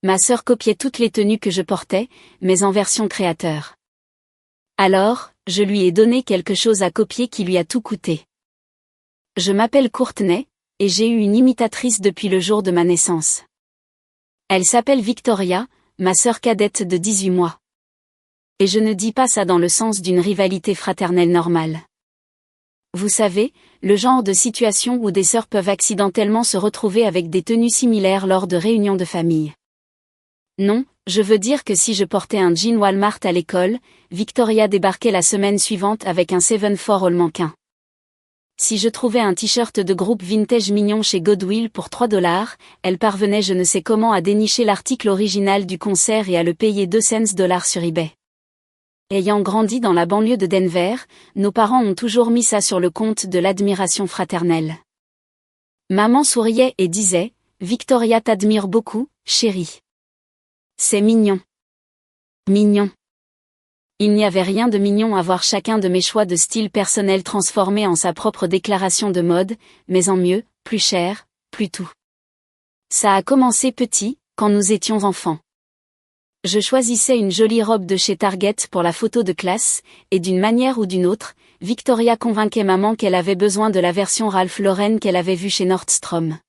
Ma sœur copiait toutes les tenues que je portais, mais en version créateur. Alors, je lui ai donné quelque chose à copier qui lui a tout coûté. Je m'appelle Courtney, et j'ai eu une imitatrice depuis le jour de ma naissance. Elle s'appelle Victoria, ma sœur cadette de 18 mois. Et je ne dis pas ça dans le sens d'une rivalité fraternelle normale. Vous savez, le genre de situation où des sœurs peuvent accidentellement se retrouver avec des tenues similaires lors de réunions de famille. Non, je veux dire que si je portais un jean Walmart à l'école, Victoria débarquait la semaine suivante avec un 7-4 All manquin. Si je trouvais un t-shirt de groupe vintage mignon chez Goodwill pour $3, elle parvenait je ne sais comment à dénicher l'article original du concert et à le payer 2 cents sur eBay. Ayant grandi dans la banlieue de Denver, nos parents ont toujours mis ça sur le compte de l'admiration fraternelle. Maman souriait et disait « Victoria t'admire beaucoup, chérie. C'est mignon. » Mignon. Il n'y avait rien de mignon à voir chacun de mes choix de style personnel transformé en sa propre déclaration de mode, mais en mieux, plus cher, plus tout. Ça a commencé petit, quand nous étions enfants. Je choisissais une jolie robe de chez Target pour la photo de classe, et d'une manière ou d'une autre, Victoria convainquait maman qu'elle avait besoin de la version Ralph Lauren qu'elle avait vue chez Nordstrom.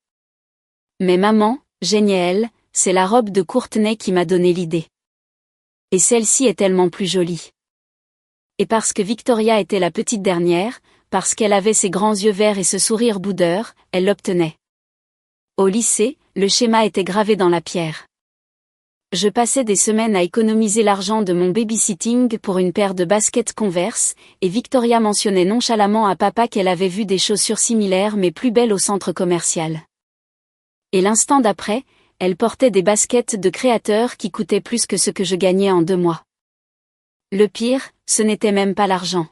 Mais maman, géniale, c'est la robe de Courtney qui m'a donné l'idée. Et celle-ci est tellement plus jolie. Et parce que Victoria était la petite dernière, parce qu'elle avait ses grands yeux verts et ce sourire boudeur, elle l'obtenait. Au lycée, le schéma était gravé dans la pierre. Je passais des semaines à économiser l'argent de mon babysitting pour une paire de baskets Converse, et Victoria mentionnait nonchalamment à papa qu'elle avait vu des chaussures similaires mais plus belles au centre commercial. Et l'instant d'après, elle portait des baskets de créateur qui coûtaient plus que ce que je gagnais en 2 mois. Le pire, ce n'était même pas l'argent.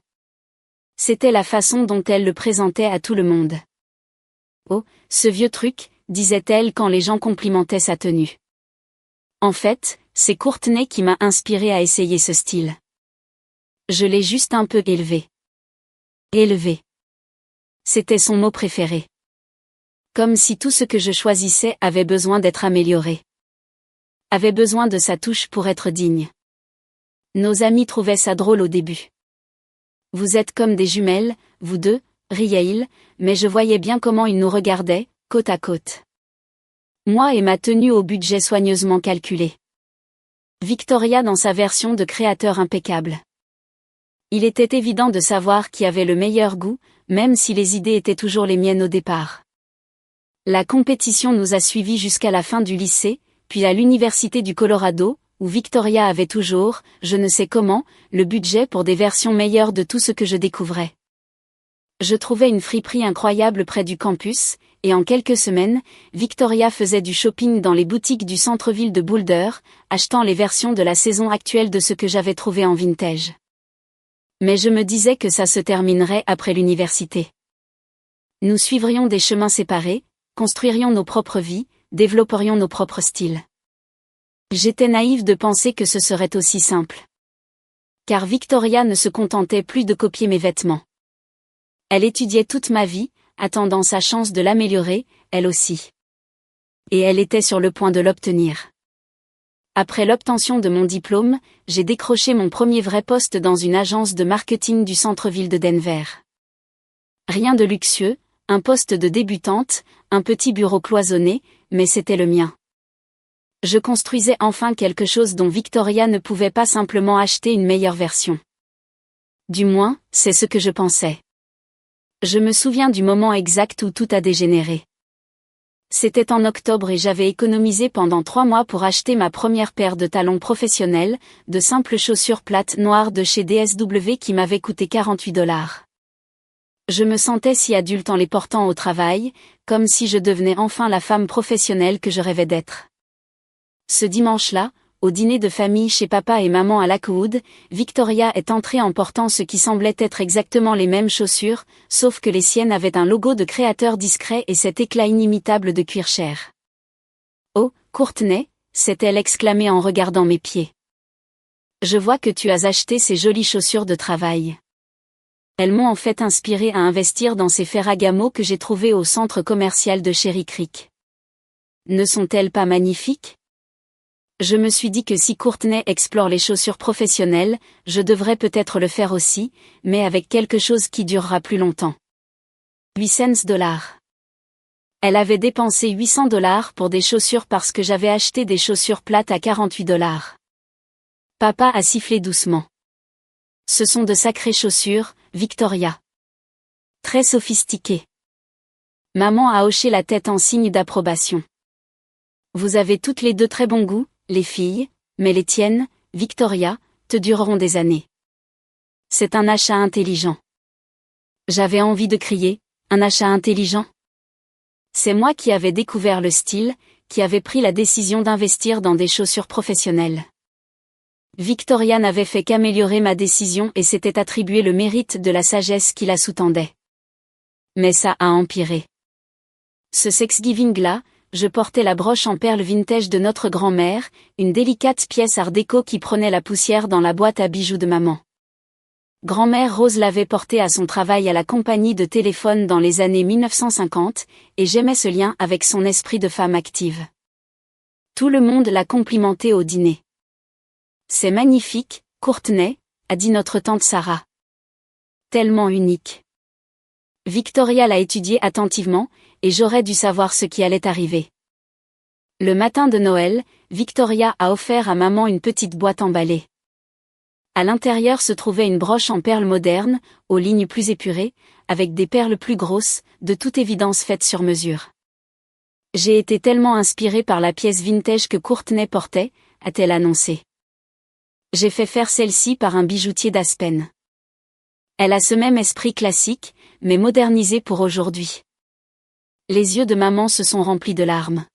C'était la façon dont elle le présentait à tout le monde. Oh, ce vieux truc, disait-elle quand les gens complimentaient sa tenue. En fait, c'est Courtney qui m'a inspiré à essayer ce style. Je l'ai juste un peu élevé. Élevé. C'était son mot préféré. Comme si tout ce que je choisissais avait besoin d'être amélioré. Avait besoin de sa touche pour être digne. Nos amis trouvaient ça drôle au début. Vous êtes comme des jumelles, vous deux, riait-il, mais je voyais bien comment ils nous regardaient, côte à côte. Moi et ma tenue au budget soigneusement calculé. Victoria dans sa version de créateur impeccable. Il était évident de savoir qui avait le meilleur goût, même si les idées étaient toujours les miennes au départ. La compétition nous a suivis jusqu'à la fin du lycée, puis à l'université du Colorado, où Victoria avait toujours, je ne sais comment, le budget pour des versions meilleures de tout ce que je découvrais. Je trouvais une friperie incroyable près du campus, et en quelques semaines, Victoria faisait du shopping dans les boutiques du centre-ville de Boulder, achetant les versions de la saison actuelle de ce que j'avais trouvé en vintage. Mais je me disais que ça se terminerait après l'université. Nous suivrions des chemins séparés, construirions nos propres vies, développerions nos propres styles. J'étais naïve de penser que ce serait aussi simple. Car Victoria ne se contentait plus de copier mes vêtements. Elle étudiait toute ma vie, attendant sa chance de l'améliorer, elle aussi. Et elle était sur le point de l'obtenir. Après l'obtention de mon diplôme, j'ai décroché mon premier vrai poste dans une agence de marketing du centre-ville de Denver. Rien de luxueux, un poste de débutante, un petit bureau cloisonné, mais c'était le mien. Je construisais enfin quelque chose dont Victoria ne pouvait pas simplement acheter une meilleure version. Du moins, c'est ce que je pensais. Je me souviens du moment exact où tout a dégénéré. C'était en octobre et j'avais économisé pendant 3 mois pour acheter ma première paire de talons professionnels, de simples chaussures plates noires de chez DSW qui m'avaient coûté $48. Je me sentais si adulte en les portant au travail, comme si je devenais enfin la femme professionnelle que je rêvais d'être. Ce dimanche-là, au dîner de famille chez papa et maman à Lakewood, Victoria est entrée en portant ce qui semblait être exactement les mêmes chaussures, sauf que les siennes avaient un logo de créateur discret et cet éclat inimitable de cuir cher. « Oh, Courtney !» s'est-elle exclamée en regardant mes pieds. « Je vois que tu as acheté ces jolies chaussures de travail. » Elles m'ont en fait inspirée à investir dans ces Ferragamo que j'ai trouvés au centre commercial de Cherry Creek. Ne sont-elles pas magnifiques ? Je me suis dit que si Courtney explore les chaussures professionnelles, je devrais peut-être le faire aussi, mais avec quelque chose qui durera plus longtemps. 800 $. Elle avait dépensé 800 $ pour des chaussures parce que j'avais acheté des chaussures plates à 48 $. Papa a sifflé doucement. Ce sont de sacrées chaussures, Victoria. Très sophistiquées. Maman a hoché la tête en signe d'approbation. Vous avez toutes les deux très bon goût, les filles, mais les tiennes, Victoria, te dureront des années. C'est un achat intelligent. J'avais envie de crier, un achat intelligent? C'est moi qui avais découvert le style, qui avait pris la décision d'investir dans des chaussures professionnelles. Victoria n'avait fait qu'améliorer ma décision et s'était attribué le mérite de la sagesse qui la sous-tendait. Mais ça a empiré. Ce Thanksgiving-là, je portais la broche en perles vintage de notre grand-mère, une délicate pièce art déco qui prenait la poussière dans la boîte à bijoux de maman. Grand-mère Rose l'avait portée à son travail à la compagnie de téléphone dans les années 1950, et j'aimais ce lien avec son esprit de femme active. Tout le monde l'a complimentée au dîner. C'est magnifique, Courtney, a dit notre tante Sarah. Tellement unique. Victoria l'a étudié attentivement, et j'aurais dû savoir ce qui allait arriver. Le matin de Noël, Victoria a offert à maman une petite boîte emballée. À l'intérieur se trouvait une broche en perles modernes, aux lignes plus épurées, avec des perles plus grosses, de toute évidence faites sur mesure. J'ai été tellement inspirée par la pièce vintage que Courtney portait, a-t-elle annoncé. J'ai fait faire celle-ci par un bijoutier d'Aspen. Elle a ce même esprit classique, mais modernisé pour aujourd'hui. Les yeux de maman se sont remplis de larmes.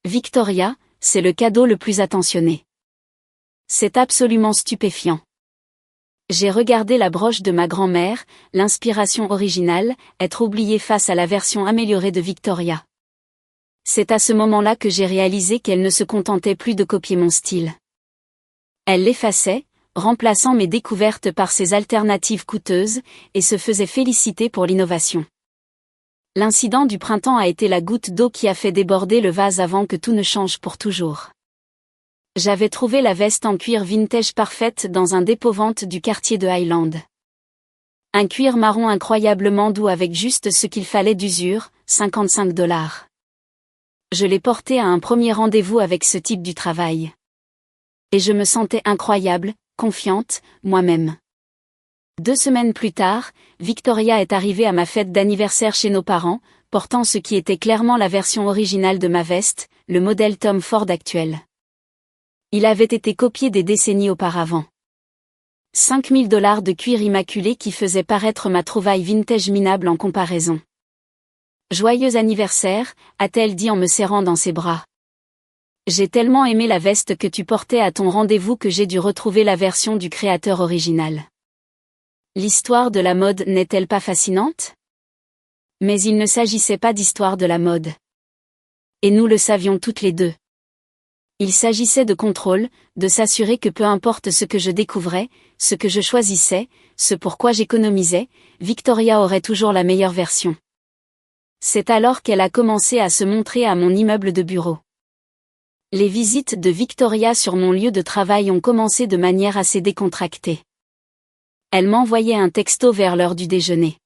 Victoria, c'est le cadeau le plus attentionné. C'est absolument stupéfiant. J'ai regardé la broche de ma grand-mère, l'inspiration originale, être oubliée face à la version améliorée de Victoria. C'est à ce moment-là que j'ai réalisé qu'elle ne se contentait plus de copier mon style. Elle l'effaçait, remplaçant mes découvertes par ses alternatives coûteuses, et se faisait féliciter pour l'innovation. L'incident du printemps a été la goutte d'eau qui a fait déborder le vase avant que tout ne change pour toujours. J'avais trouvé la veste en cuir vintage parfaite dans un dépôt-vente du quartier de Highland. Un cuir marron incroyablement doux avec juste ce qu'il fallait d'usure, 55 $. Je l'ai porté à un premier rendez-vous avec ce type du travail. Et je me sentais incroyable, confiante, moi-même. 2 semaines plus tard, Victoria est arrivée à ma fête d'anniversaire chez nos parents, portant ce qui était clairement la version originale de ma veste, le modèle Tom Ford actuel. Il avait été copié des décennies auparavant. 5 000 $ de cuir immaculé qui faisait paraître ma trouvaille vintage minable en comparaison. Joyeux anniversaire, a-t-elle dit en me serrant dans ses bras. J'ai tellement aimé la veste que tu portais à ton rendez-vous que j'ai dû retrouver la version du créateur original. L'histoire de la mode n'est-elle pas fascinante? Mais il ne s'agissait pas d'histoire de la mode. Et nous le savions toutes les deux. Il s'agissait de contrôle, de s'assurer que peu importe ce que je découvrais, ce que je choisissais, ce pourquoi j'économisais, Victoria aurait toujours la meilleure version. C'est alors qu'elle a commencé à se montrer à mon immeuble de bureau. Les visites de Victoria sur mon lieu de travail ont commencé de manière assez décontractée. Elle m'envoyait un texto vers l'heure du déjeuner.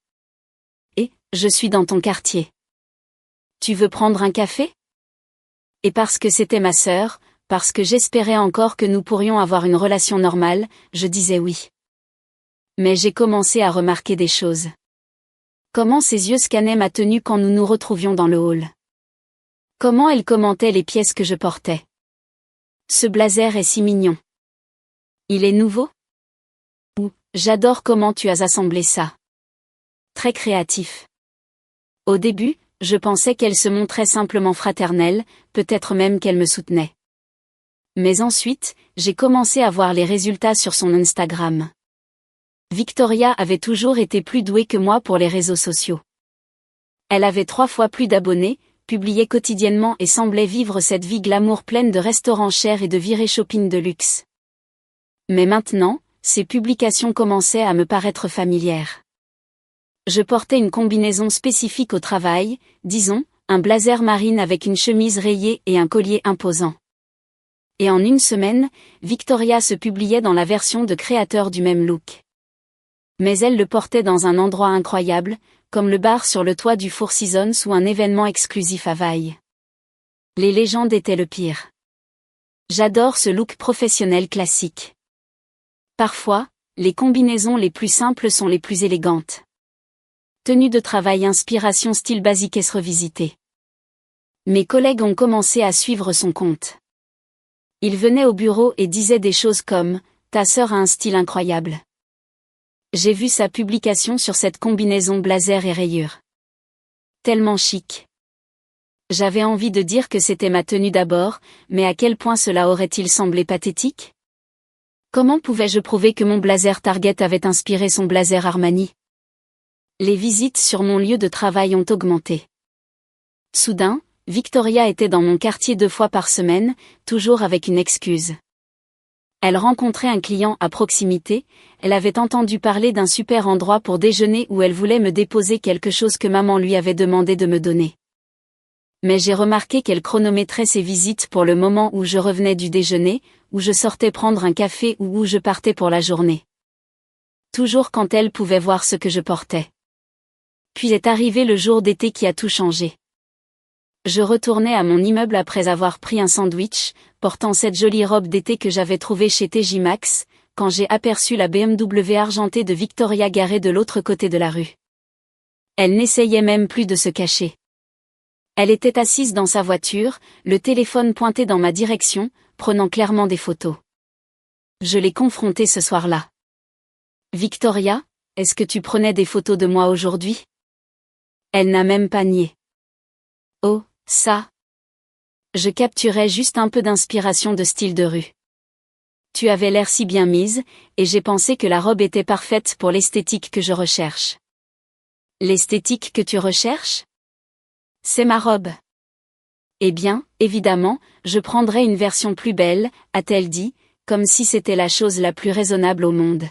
Et, je suis dans ton quartier. Tu veux prendre un café? Et parce que c'était ma sœur, parce que j'espérais encore que nous pourrions avoir une relation normale, je disais oui. Mais j'ai commencé à remarquer des choses. Comment ses yeux scannaient ma tenue quand nous nous retrouvions dans le hall. Comment elle commentait les pièces que je portais. Ce blazer est si mignon. Il est nouveau? Ou, j'adore comment tu as assemblé ça. Très créatif. Au début, je pensais qu'elle se montrait simplement fraternelle, peut-être même qu'elle me soutenait. Mais ensuite, j'ai commencé à voir les résultats sur son Instagram. Victoria avait toujours été plus douée que moi pour les réseaux sociaux. Elle avait 3 fois plus d'abonnés, publiait quotidiennement et semblait vivre cette vie glamour pleine de restaurants chers et de virées shopping de luxe. Mais maintenant, ses publications commençaient à me paraître familières. Je portais une combinaison spécifique au travail, disons, un blazer marine avec une chemise rayée et un collier imposant. Et en une semaine, Victoria se publiait dans la version de créateur du même look. Mais elle le portait dans un endroit incroyable, comme le bar sur le toit du Four Seasons ou un événement exclusif à Vaille. Les légendes étaient le pire. J'adore ce look professionnel classique. Parfois, les combinaisons les plus simples sont les plus élégantes. Tenue de travail inspiration style basiques revisité. Mes collègues ont commencé à suivre son compte. Ils venaient au bureau et disaient des choses comme « Ta sœur a un style incroyable ». J'ai vu sa publication sur cette combinaison blazer et rayures. Tellement chic. J'avais envie de dire que c'était ma tenue d'abord, mais à quel point cela aurait-il semblé pathétique? Comment pouvais-je prouver que mon blazer Target avait inspiré son blazer Armani? Les visites sur mon lieu de travail ont augmenté. Soudain, Victoria était dans mon quartier 2 fois par semaine, toujours avec une excuse. Elle rencontrait un client à proximité, elle avait entendu parler d'un super endroit pour déjeuner où elle voulait me déposer quelque chose que maman lui avait demandé de me donner. Mais j'ai remarqué qu'elle chronométrait ses visites pour le moment où je revenais du déjeuner, où je sortais prendre un café ou où je partais pour la journée. Toujours quand elle pouvait voir ce que je portais. Puis est arrivé le jour d'été qui a tout changé. Je retournais à mon immeuble après avoir pris un sandwich, portant cette jolie robe d'été que j'avais trouvée chez TJ Maxx, quand j'ai aperçu la BMW argentée de Victoria garée de l'autre côté de la rue. Elle n'essayait même plus de se cacher. Elle était assise dans sa voiture, le téléphone pointé dans ma direction, prenant clairement des photos. Je l'ai confrontée ce soir-là. « Victoria, est-ce que tu prenais des photos de moi aujourd'hui ?» Elle n'a même pas nié. « Oh, ça. Je capturais juste un peu d'inspiration de style de rue. Tu avais l'air si bien mise, et j'ai pensé que la robe était parfaite pour l'esthétique que je recherche. » L'esthétique que tu recherches ? C'est ma robe. Eh bien, évidemment, je prendrai une version plus belle, a-t-elle dit, comme si c'était la chose la plus raisonnable au monde.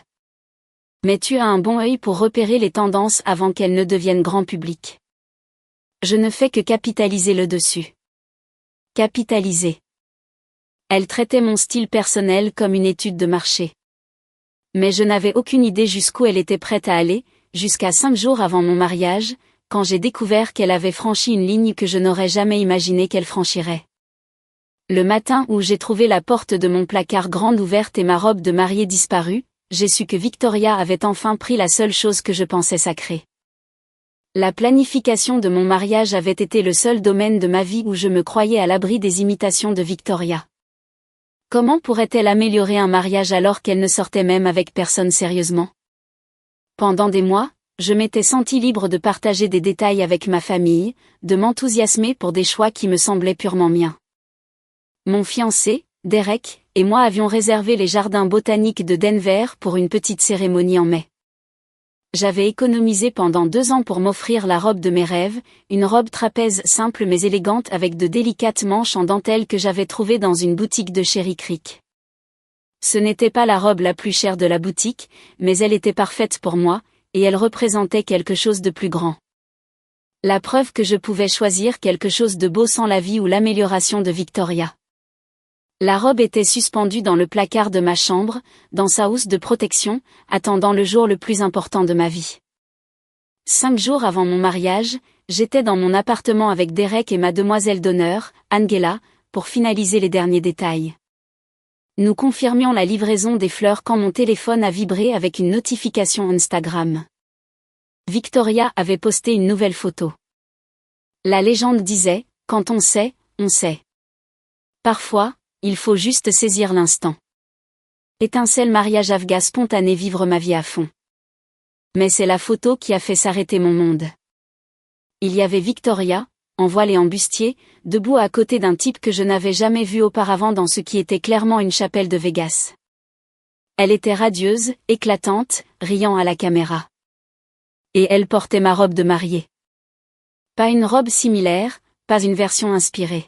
Mais tu as un bon œil pour repérer les tendances avant qu'elles ne deviennent grand public. Je ne fais que capitaliser le dessus. Capitaliser. Elle traitait mon style personnel comme une étude de marché. Mais je n'avais aucune idée jusqu'où elle était prête à aller, jusqu'à 5 jours avant mon mariage, quand j'ai découvert qu'elle avait franchi une ligne que je n'aurais jamais imaginé qu'elle franchirait. Le matin où j'ai trouvé la porte de mon placard grande ouverte et ma robe de mariée disparue, j'ai su que Victoria avait enfin pris la seule chose que je pensais sacrée. La planification de mon mariage avait été le seul domaine de ma vie où je me croyais à l'abri des imitations de Victoria. Comment pourrait-elle améliorer un mariage alors qu'elle ne sortait même avec personne sérieusement? Pendant des mois, je m'étais sentie libre de partager des détails avec ma famille, de m'enthousiasmer pour des choix qui me semblaient purement miens. Mon fiancé, Derek, et moi avions réservé les jardins botaniques de Denver pour une petite cérémonie en mai. J'avais économisé pendant 2 ans pour m'offrir la robe de mes rêves, une robe trapèze simple mais élégante avec de délicates manches en dentelle que j'avais trouvée dans une boutique de Cherry Creek. Ce n'était pas la robe la plus chère de la boutique, mais elle était parfaite pour moi, et elle représentait quelque chose de plus grand. La preuve que je pouvais choisir quelque chose de beau sans la vie ou l'amélioration de Victoria. La robe était suspendue dans le placard de ma chambre, dans sa housse de protection, attendant le jour le plus important de ma vie. 5 jours avant mon mariage, j'étais dans mon appartement avec Derek et ma demoiselle d'honneur, Angela, pour finaliser les derniers détails. Nous confirmions la livraison des fleurs quand mon téléphone a vibré avec une notification Instagram. Victoria avait posté une nouvelle photo. La légende disait, quand on sait, on sait. Parfois, il faut juste saisir l'instant. Étincelle mariage afghan spontané vivre ma vie à fond. Mais c'est la photo qui a fait s'arrêter mon monde. Il y avait Victoria, en voile et en bustier, debout à côté d'un type que je n'avais jamais vu auparavant dans ce qui était clairement une chapelle de Vegas. Elle était radieuse, éclatante, riant à la caméra. Et elle portait ma robe de mariée. Pas une robe similaire, pas une version inspirée.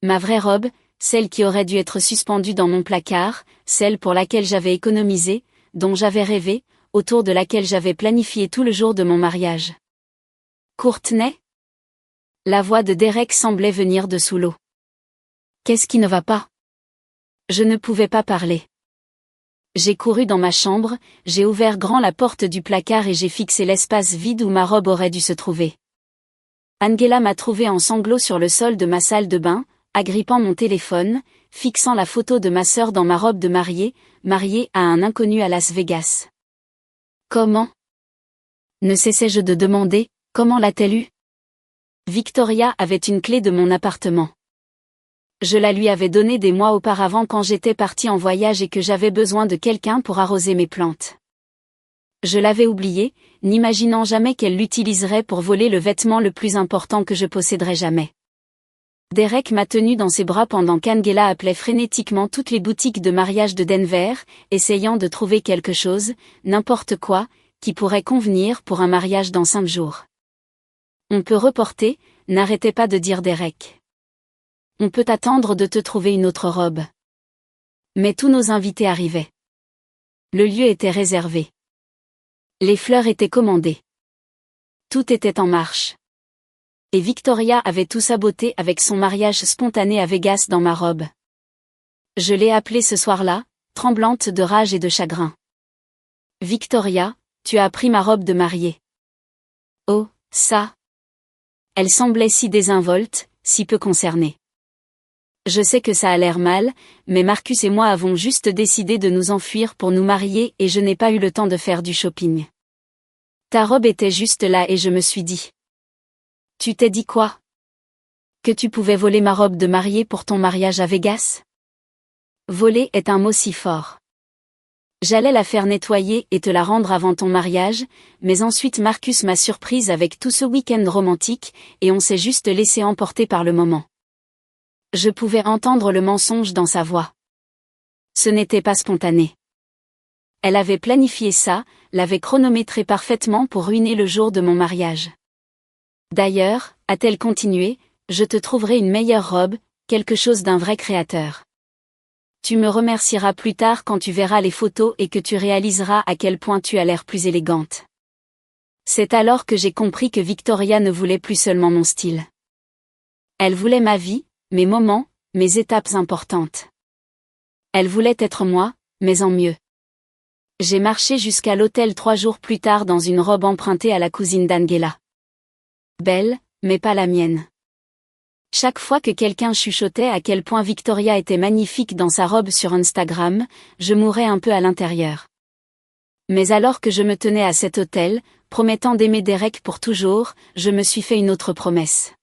Ma vraie robe, celle qui aurait dû être suspendue dans mon placard, celle pour laquelle j'avais économisé, dont j'avais rêvé, autour de laquelle j'avais planifié tout le jour de mon mariage. Courtney ? La voix de Derek semblait venir de sous l'eau. Qu'est-ce qui ne va pas ? Je ne pouvais pas parler. J'ai couru dans ma chambre, j'ai ouvert grand la porte du placard et j'ai fixé l'espace vide où ma robe aurait dû se trouver. Angela m'a trouvé en sanglots sur le sol de ma salle de bain, agrippant mon téléphone, fixant la photo de ma sœur dans ma robe de mariée à un inconnu à Las Vegas. Comment? Ne cessais-je de demander, comment l'a-t-elle eue? Victoria avait une clé de mon appartement. Je la lui avais donnée des mois auparavant quand j'étais partie en voyage et que j'avais besoin de quelqu'un pour arroser mes plantes. Je l'avais oubliée, n'imaginant jamais qu'elle l'utiliserait pour voler le vêtement le plus important que je posséderais jamais. Derek m'a tenu dans ses bras pendant qu'Angela appelait frénétiquement toutes les boutiques de mariage de Denver, essayant de trouver quelque chose, n'importe quoi, qui pourrait convenir pour un mariage dans 5 jours. On peut reporter, n'arrêtez pas de dire Derek. On peut attendre de te trouver une autre robe. Mais tous nos invités arrivaient. Le lieu était réservé. Les fleurs étaient commandées. Tout était en marche. Et Victoria avait tout saboté avec son mariage spontané à Vegas dans ma robe. Je l'ai appelée ce soir-là, tremblante de rage et de chagrin. Victoria, tu as pris ma robe de mariée. Oh, ça. Elle semblait si désinvolte, si peu concernée. Je sais que ça a l'air mal, mais Marcus et moi avons juste décidé de nous enfuir pour nous marier et je n'ai pas eu le temps de faire du shopping. Ta robe était juste là et je me suis dit. Tu t'es dit quoi? Que tu pouvais voler ma robe de mariée pour ton mariage à Vegas? Voler est un mot si fort. J'allais la faire nettoyer et te la rendre avant ton mariage, mais ensuite Marcus m'a surprise avec tout ce week-end romantique, et on s'est juste laissé emporter par le moment. Je pouvais entendre le mensonge dans sa voix. Ce n'était pas spontané. Elle avait planifié ça, l'avait chronométré parfaitement pour ruiner le jour de mon mariage. D'ailleurs, a-t-elle continué, je te trouverai une meilleure robe, quelque chose d'un vrai créateur. Tu me remercieras plus tard quand tu verras les photos et que tu réaliseras à quel point tu as l'air plus élégante. C'est alors que j'ai compris que Victoria ne voulait plus seulement mon style. Elle voulait ma vie, mes moments, mes étapes importantes. Elle voulait être moi, mais en mieux. J'ai marché jusqu'à l'hôtel 3 jours plus tard dans une robe empruntée à la cousine d'Angela. Belle, mais pas la mienne. Chaque fois que quelqu'un chuchotait à quel point Victoria était magnifique dans sa robe sur Instagram, je mourais un peu à l'intérieur. Mais alors que je me tenais à cet hôtel, promettant d'aimer Derek pour toujours, je me suis fait une autre promesse.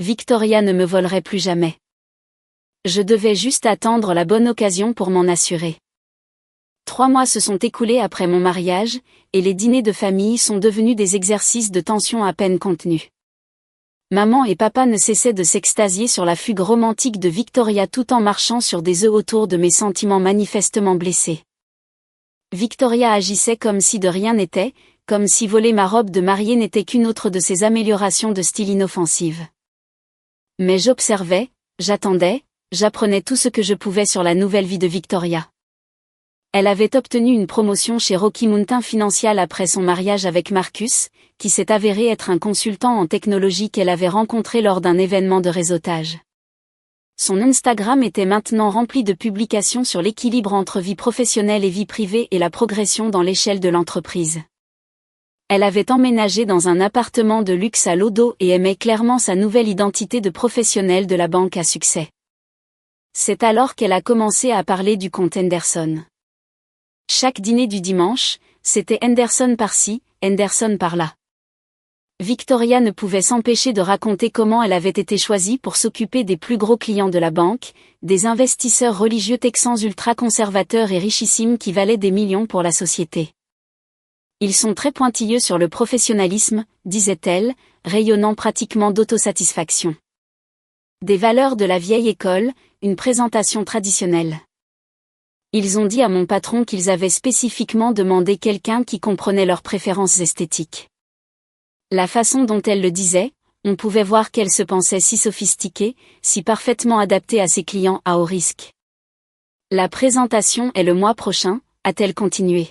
Victoria ne me volerait plus jamais. Je devais juste attendre la bonne occasion pour m'en assurer. 3 mois se sont écoulés après mon mariage, et les dîners de famille sont devenus des exercices de tension à peine contenus. Maman et papa ne cessaient de s'extasier sur la fugue romantique de Victoria tout en marchant sur des œufs autour de mes sentiments manifestement blessés. Victoria agissait comme si de rien n'était, comme si voler ma robe de mariée n'était qu'une autre de ses améliorations de style inoffensive. Mais j'observais, j'attendais, j'apprenais tout ce que je pouvais sur la nouvelle vie de Victoria. Elle avait obtenu une promotion chez Rocky Mountain Financial après son mariage avec Marcus, qui s'est avéré être un consultant en technologie qu'elle avait rencontré lors d'un événement de réseautage. Son Instagram était maintenant rempli de publications sur l'équilibre entre vie professionnelle et vie privée et la progression dans l'échelle de l'entreprise. Elle avait emménagé dans un appartement de luxe à Lodo et aimait clairement sa nouvelle identité de professionnelle de la banque à succès. C'est alors qu'elle a commencé à parler du compte Henderson. Chaque dîner du dimanche, c'était Henderson par-ci, Henderson par-là. Victoria ne pouvait s'empêcher de raconter comment elle avait été choisie pour s'occuper des plus gros clients de la banque, des investisseurs religieux texans ultra-conservateurs et richissimes qui valaient des millions pour la société. Ils sont très pointilleux sur le professionnalisme, disait-elle, rayonnant pratiquement d'autosatisfaction. Des valeurs de la vieille école, une présentation traditionnelle. Ils ont dit à mon patron qu'ils avaient spécifiquement demandé quelqu'un qui comprenait leurs préférences esthétiques. La façon dont elle le disait, on pouvait voir qu'elle se pensait si sophistiquée, si parfaitement adaptée à ses clients à haut risque. La présentation est le mois prochain, a-t-elle continué.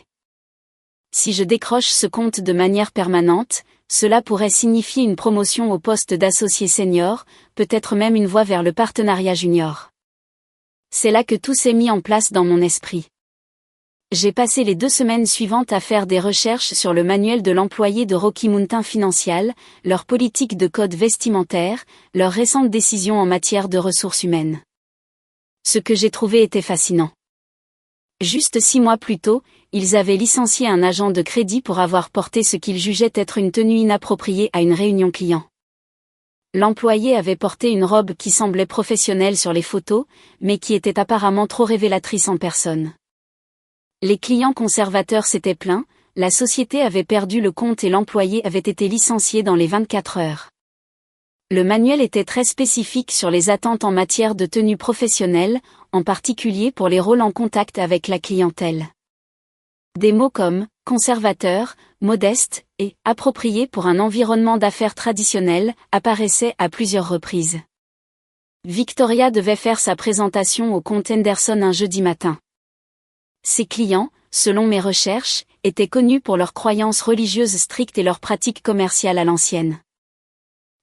Si je décroche ce compte de manière permanente, cela pourrait signifier une promotion au poste d'associé senior, peut-être même une voie vers le partenariat junior. C'est là que tout s'est mis en place dans mon esprit. J'ai passé les 2 semaines suivantes à faire des recherches sur le manuel de l'employé de Rocky Mountain Financial, leur politique de code vestimentaire, leurs récentes décisions en matière de ressources humaines. Ce que j'ai trouvé était fascinant. Juste 6 mois plus tôt, ils avaient licencié un agent de crédit pour avoir porté ce qu'ils jugeaient être une tenue inappropriée à une réunion client. L'employé avait porté une robe qui semblait professionnelle sur les photos, mais qui était apparemment trop révélatrice en personne. Les clients conservateurs s'étaient plaints, la société avait perdu le compte et l'employé avait été licencié dans les 24 heures. Le manuel était très spécifique sur les attentes en matière de tenue professionnelle, en particulier pour les rôles en contact avec la clientèle. Des mots comme « conservateur »,« modeste » et « approprié pour un environnement d'affaires traditionnel » apparaissaient à plusieurs reprises. Victoria devait faire sa présentation au comte Henderson un jeudi matin. Ses clients, selon mes recherches, étaient connus pour leurs croyances religieuses strictes et leurs pratiques commerciales à l'ancienne.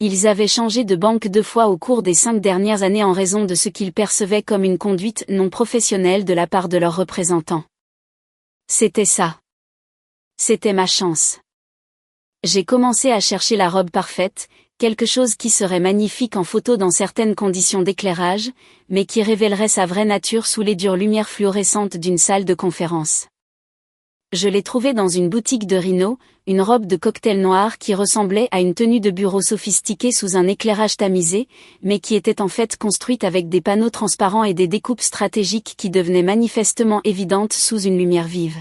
Ils avaient changé de banque 2 fois au cours des 5 dernières années en raison de ce qu'ils percevaient comme une conduite non professionnelle de la part de leurs représentants. C'était ça. C'était ma chance. J'ai commencé à chercher la robe parfaite, quelque chose qui serait magnifique en photo dans certaines conditions d'éclairage, mais qui révélerait sa vraie nature sous les dures lumières fluorescentes d'une salle de conférence. Je l'ai trouvée dans une boutique de Reno, une robe de cocktail noir qui ressemblait à une tenue de bureau sophistiquée sous un éclairage tamisé, mais qui était en fait construite avec des panneaux transparents et des découpes stratégiques qui devenaient manifestement évidentes sous une lumière vive.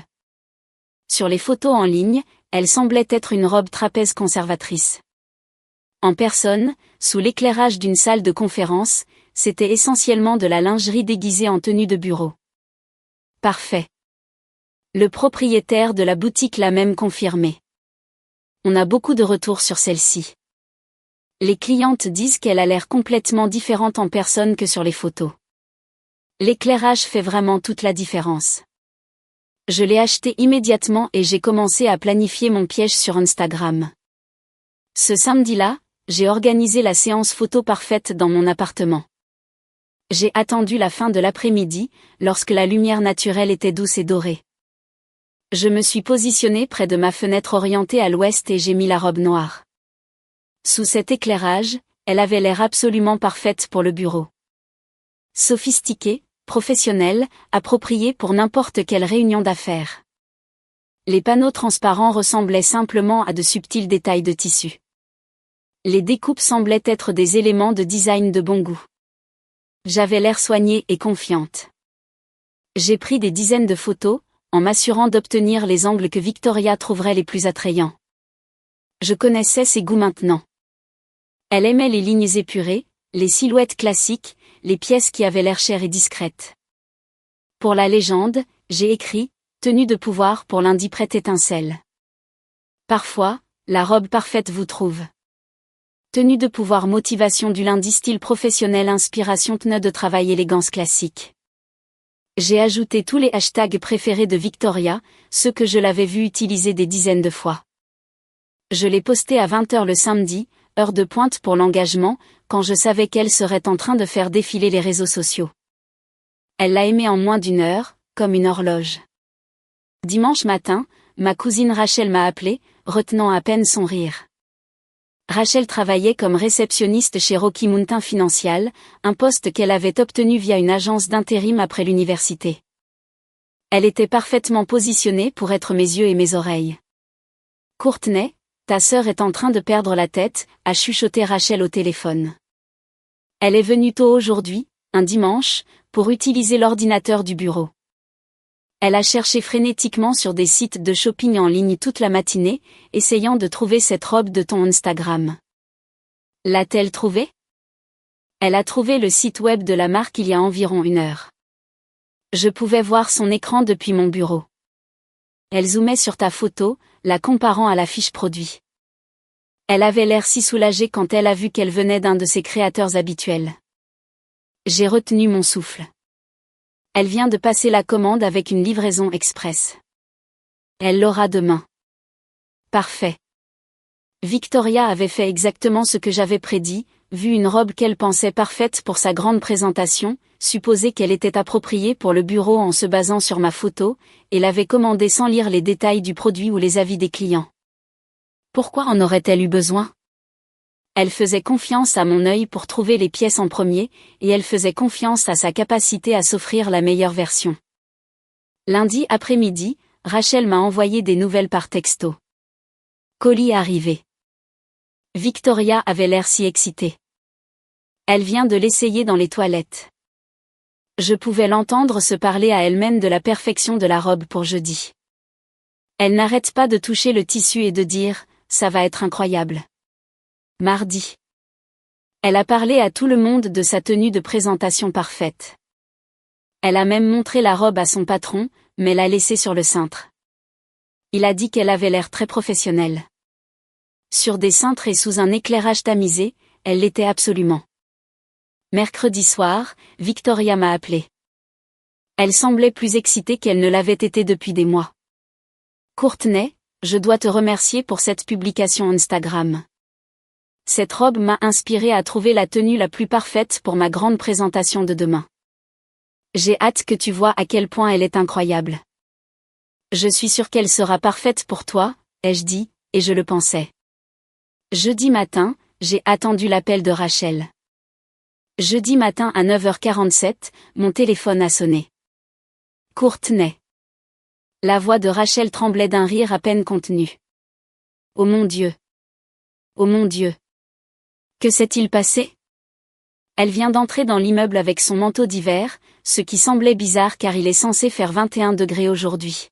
Sur les photos en ligne, elle semblait être une robe trapèze conservatrice. En personne, sous l'éclairage d'une salle de conférence, c'était essentiellement de la lingerie déguisée en tenue de bureau. Parfait. Le propriétaire de la boutique l'a même confirmé. On a beaucoup de retours sur celle-ci. Les clientes disent qu'elle a l'air complètement différente en personne que sur les photos. L'éclairage fait vraiment toute la différence. Je l'ai acheté immédiatement et j'ai commencé à planifier mon piège sur Instagram. Ce samedi-là, j'ai organisé la séance photo parfaite dans mon appartement. J'ai attendu la fin de l'après-midi, lorsque la lumière naturelle était douce et dorée. Je me suis positionnée près de ma fenêtre orientée à l'ouest et j'ai mis la robe noire. Sous cet éclairage, elle avait l'air absolument parfaite pour le bureau. Sophistiquée, professionnelle, appropriée pour n'importe quelle réunion d'affaires. Les panneaux transparents ressemblaient simplement à de subtils détails de tissu. Les découpes semblaient être des éléments de design de bon goût. J'avais l'air soignée et confiante. J'ai pris des dizaines de photos, en m'assurant d'obtenir les angles que Victoria trouverait les plus attrayants. Je connaissais ses goûts maintenant. Elle aimait les lignes épurées, les silhouettes classiques, les pièces qui avaient l'air chères et discrètes. Pour la légende, j'ai écrit « Tenue de pouvoir pour lundi prête étincelle ». Parfois, la robe parfaite vous trouve. Tenue de pouvoir motivation du lundi style professionnel inspiration tenue de travail élégance classique. J'ai ajouté tous les hashtags préférés de Victoria, ceux que je l'avais vu utiliser des dizaines de fois. Je l'ai posté à 20h le samedi, heure de pointe pour l'engagement, quand je savais qu'elle serait en train de faire défiler les réseaux sociaux. Elle l'a aimé en moins d'1 heure, comme une horloge. Dimanche matin, ma cousine Rachel m'a appelé, retenant à peine son rire. Rachel travaillait comme réceptionniste chez Rocky Mountain Financial, un poste qu'elle avait obtenu via une agence d'intérim après l'université. Elle était parfaitement positionnée pour être mes yeux et mes oreilles. « Courtney, ta sœur est en train de perdre la tête », a chuchoté Rachel au téléphone. Elle est venue tôt aujourd'hui, un dimanche, pour utiliser l'ordinateur du bureau. Elle a cherché frénétiquement sur des sites de shopping en ligne toute la matinée, essayant de trouver cette robe de ton Instagram. L'a-t-elle trouvée? Elle a trouvé le site web de la marque il y a environ 1 heure. Je pouvais voir son écran depuis mon bureau. Elle zoomait sur ta photo, la comparant à la fiche produit. Elle avait l'air si soulagée quand elle a vu qu'elle venait d'un de ses créateurs habituels. J'ai retenu mon souffle. Elle vient de passer la commande avec une livraison express. Elle l'aura demain. Parfait. Victoria avait fait exactement ce que j'avais prédit, vu une robe qu'elle pensait parfaite pour sa grande présentation, supposé qu'elle était appropriée pour le bureau en se basant sur ma photo, et l'avait commandée sans lire les détails du produit ou les avis des clients. Pourquoi en aurait-elle eu besoin? Elle faisait confiance à mon œil pour trouver les pièces en premier, et elle faisait confiance à sa capacité à s'offrir la meilleure version. Lundi après-midi, Rachel m'a envoyé des nouvelles par texto. Colis arrivé. Victoria avait l'air si excitée. Elle vient de l'essayer dans les toilettes. Je pouvais l'entendre se parler à elle-même de la perfection de la robe pour jeudi. Elle n'arrête pas de toucher le tissu et de dire « ça va être incroyable ». Mardi. Elle a parlé à tout le monde de sa tenue de présentation parfaite. Elle a même montré la robe à son patron, mais l'a laissée sur le cintre. Il a dit qu'elle avait l'air très professionnelle. Sur des cintres et sous un éclairage tamisé, elle l'était absolument. Mercredi soir, Victoria m'a appelé. Elle semblait plus excitée qu'elle ne l'avait été depuis des mois. Courtney, je dois te remercier pour cette publication Instagram. Cette robe m'a inspirée à trouver la tenue la plus parfaite pour ma grande présentation de demain. J'ai hâte que tu vois à quel point elle est incroyable. Je suis sûre qu'elle sera parfaite pour toi, ai-je dit, et je le pensais. Jeudi matin, j'ai attendu l'appel de Rachel. Jeudi matin à 9h47, mon téléphone a sonné. Courtney. La voix de Rachel tremblait d'un rire à peine contenu. Oh mon Dieu! Oh mon Dieu! Que s'est-il passé? Elle vient d'entrer dans l'immeuble avec son manteau d'hiver, ce qui semblait bizarre car il est censé faire 21 degrés aujourd'hui.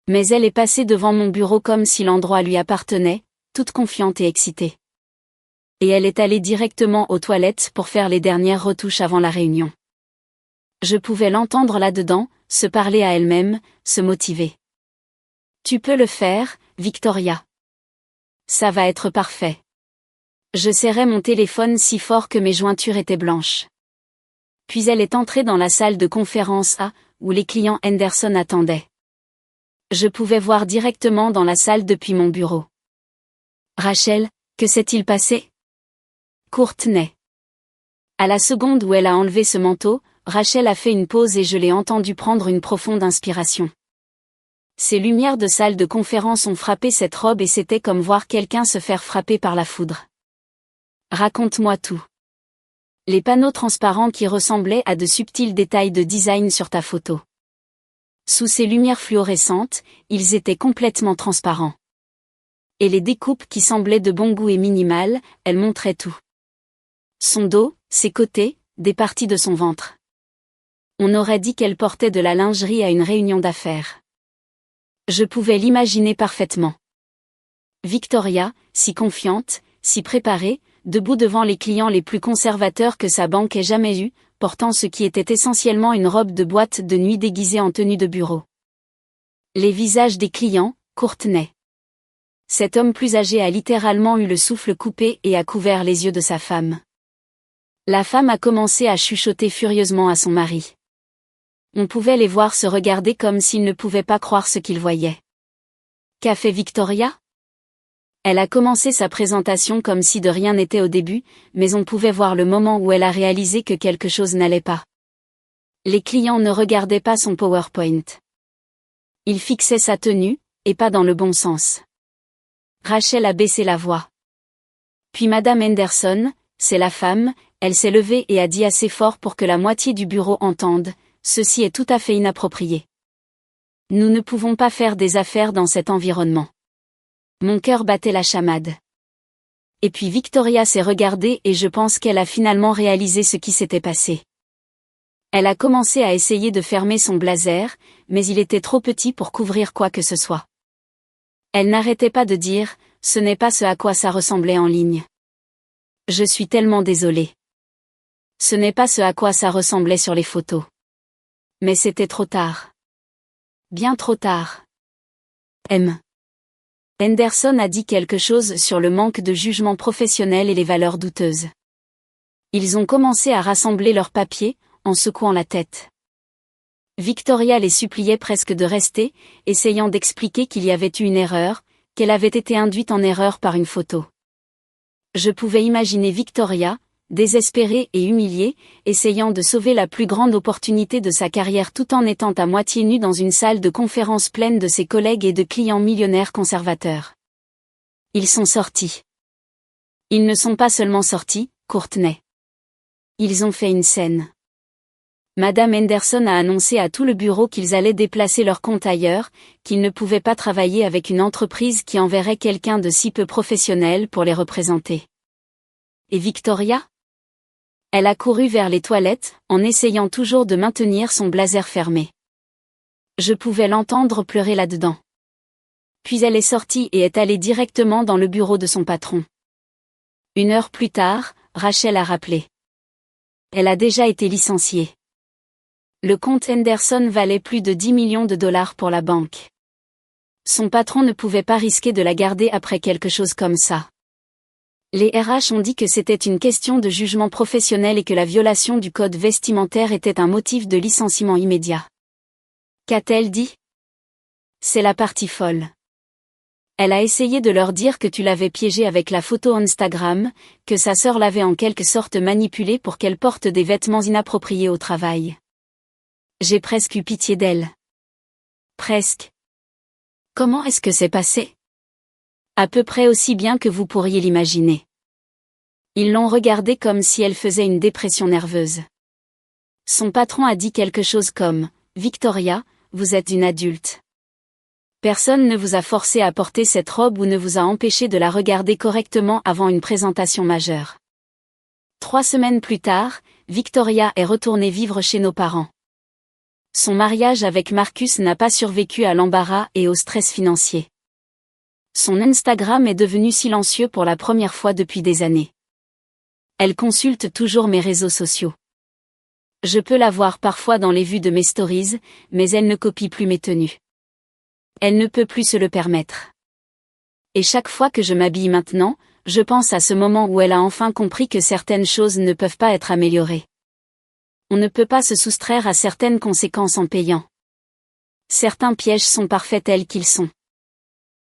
Mais elle est passée devant mon bureau comme si l'endroit lui appartenait, toute confiante et excitée. Et elle est allée directement aux toilettes pour faire les dernières retouches avant la réunion. Je pouvais l'entendre là-dedans, se parler à elle-même, se motiver. Tu peux le faire, Victoria. Ça va être parfait. Je serrais mon téléphone si fort que mes jointures étaient blanches. Puis elle est entrée dans la salle de conférence A, où les clients Henderson attendaient. Je pouvais voir directement dans la salle depuis mon bureau. Rachel, que s'est-il passé? Courtney. À la seconde où elle a enlevé ce manteau, Rachel a fait une pause et je l'ai entendue prendre une profonde inspiration. Ces lumières de salle de conférence ont frappé cette robe et c'était comme voir quelqu'un se faire frapper par la foudre. Raconte-moi tout. Les panneaux transparents qui ressemblaient à de subtils détails de design sur ta photo. Sous ces lumières fluorescentes, ils étaient complètement transparents. Et les découpes qui semblaient de bon goût et minimales, elles montraient tout. Son dos, ses côtés, des parties de son ventre. On aurait dit qu'elle portait de la lingerie à une réunion d'affaires. Je pouvais l'imaginer parfaitement. Victoria, si confiante, si préparée, debout devant les clients les plus conservateurs que sa banque ait jamais eus, portant ce qui était essentiellement une robe de boîte de nuit déguisée en tenue de bureau. Les visages des clients, Courtney. Cet homme plus âgé a littéralement eu le souffle coupé et a couvert les yeux de sa femme. La femme a commencé à chuchoter furieusement à son mari. On pouvait les voir se regarder comme s'ils ne pouvaient pas croire ce qu'ils voyaient. Qu'a fait Victoria? Elle a commencé sa présentation comme si de rien n'était au début, mais on pouvait voir le moment où elle a réalisé que quelque chose n'allait pas. Les clients ne regardaient pas son PowerPoint. Ils fixaient sa tenue, et pas dans le bon sens. Rachel a baissé la voix. Puis Madame Henderson, c'est la femme, elle s'est levée et a dit assez fort pour que la moitié du bureau entende, ceci est tout à fait inapproprié. Nous ne pouvons pas faire des affaires dans cet environnement. Mon cœur battait la chamade. Et puis Victoria s'est regardée et je pense qu'elle a finalement réalisé ce qui s'était passé. Elle a commencé à essayer de fermer son blazer, mais il était trop petit pour couvrir quoi que ce soit. Elle n'arrêtait pas de dire, ce n'est pas ce à quoi ça ressemblait en ligne. Je suis tellement désolée. Ce n'est pas ce à quoi ça ressemblait sur les photos. Mais c'était trop tard. Bien trop tard. Henderson a dit quelque chose sur le manque de jugement professionnel et les valeurs douteuses. Ils ont commencé à rassembler leurs papiers, en secouant la tête. Victoria les suppliait presque de rester, essayant d'expliquer qu'il y avait eu une erreur, qu'elle avait été induite en erreur par une photo. Je pouvais imaginer Victoria, désespéré et humilié, essayant de sauver la plus grande opportunité de sa carrière tout en étant à moitié nu dans une salle de conférence pleine de ses collègues et de clients millionnaires conservateurs. Ils sont sortis. Ils ne sont pas seulement sortis, Courtney. Ils ont fait une scène. Madame Henderson a annoncé à tout le bureau qu'ils allaient déplacer leur compte ailleurs, qu'ils ne pouvaient pas travailler avec une entreprise qui enverrait quelqu'un de si peu professionnel pour les représenter. Et Victoria? Elle a couru vers les toilettes, en essayant toujours de maintenir son blazer fermé. Je pouvais l'entendre pleurer là-dedans. Puis elle est sortie et est allée directement dans le bureau de son patron. 1 heure plus tard, Rachel a rappelé. Elle a déjà été licenciée. Le compte Henderson valait plus de 10 millions de dollars pour la banque. Son patron ne pouvait pas risquer de la garder après quelque chose comme ça. Les RH ont dit que c'était une question de jugement professionnel et que la violation du code vestimentaire était un motif de licenciement immédiat. Qu'a-t-elle dit? C'est la partie folle. Elle a essayé de leur dire que tu l'avais piégée avec la photo Instagram, que sa sœur l'avait en quelque sorte manipulée pour qu'elle porte des vêtements inappropriés au travail. J'ai presque eu pitié d'elle. Presque. Comment est-ce que c'est passé? À peu près aussi bien que vous pourriez l'imaginer. Ils l'ont regardée comme si elle faisait une dépression nerveuse. Son patron a dit quelque chose comme « Victoria, vous êtes une adulte. Personne ne vous a forcé à porter cette robe ou ne vous a empêché de la regarder correctement avant une présentation majeure. » 3 semaines plus tard, Victoria est retournée vivre chez nos parents. Son mariage avec Marcus n'a pas survécu à l'embarras et au stress financier. Son Instagram est devenu silencieux pour la première fois depuis des années. Elle consulte toujours mes réseaux sociaux. Je peux la voir parfois dans les vues de mes stories, mais elle ne copie plus mes tenues. Elle ne peut plus se le permettre. Et chaque fois que je m'habille maintenant, je pense à ce moment où elle a enfin compris que certaines choses ne peuvent pas être améliorées. On ne peut pas se soustraire à certaines conséquences en payant. Certains pièges sont parfaits tels qu'ils sont.